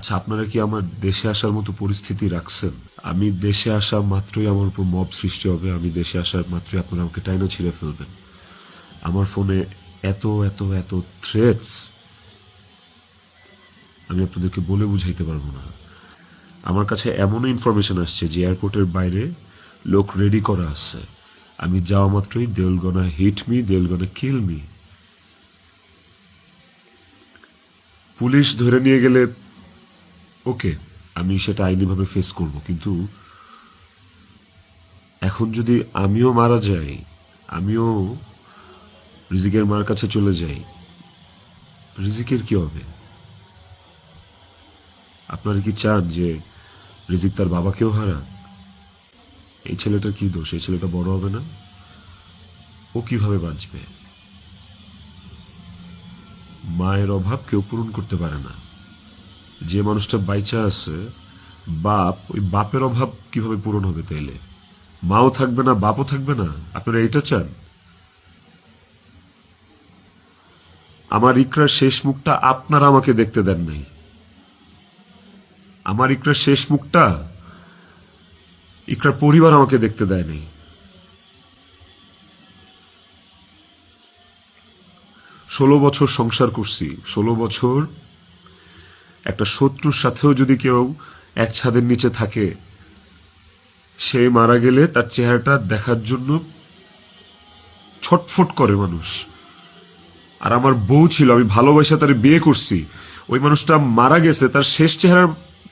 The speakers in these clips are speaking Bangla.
আচ্ছা, আপনারা কি আমার দেশে আসার মতো পরিস্থিতি রাখছেন? আমি দেশে আসা মাত্রই আমার উপর মব সৃষ্টি হবে, আমি দেশে আসার মাত্রই আপনারা আমাকে টাইনা ছিঁড়ে ফেলবেন। আমার ফোনে এত এত এত থ্রেটস, আমি আপনাদেরকে বলে বুঝাইতে পারবো না। আমার কাছে এমনও ইনফরমেশন আসছে যে এয়ারপোর্টের বাইরে লোক রেডি করা আছে, আমি যাওয়া মাত্রই they will gonna hit me, they will gonna kill me. Police ধরে নিয়ে গেলে ওকে, আমি সেটা আইনিভাবে ফেস করব, কিন্তু এখন যদি আমিও মারা যাই, আমিও রিজিকের মার কাছে চলে যাই, রিজিকের কি হবে? আপনারা কি চান যে রিজিক তার বাবাকেও হারাক? এই ছেলেটার কি দোষ? এই ছেলেটা বড় হবে না? ও কিভাবে বাঁচবে? মায়ের অভাব কেউ পূরণ করতে পারে না। যে মানুষটা বাইচা আছে, বাপ, ওই বাপের অভাব কিভাবে পূরণ হবে তাইলে? মাও থাকবে না, বাপও থাকবে না? আপনারা এটা চান? আমার ইকরার শেষ মুখটা আপনারা আমাকে দেখতে দেন নাই। আমার ইকরার শেষ মুখটা ইকরার পরিবার আমাকে দেখতে দেয় নাই। 16 বছর সংসার করছি, 16 বছর একটা শত্রুর সাথেও যদি কেউ এক ছাদের নিচে থাকে, সে মারা গেলে তার চেহারাটা দেখার জন্য ছটফট করে মানুষ। আর আমার বউ ছিল, আমি ভালোবাসা তার বিয়ে করছি, ওই মানুষটা মারা গেছে, তার শেষ চেহারা,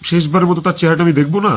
শেষবারের মতো তার চেহারাটা আমি দেখবো না?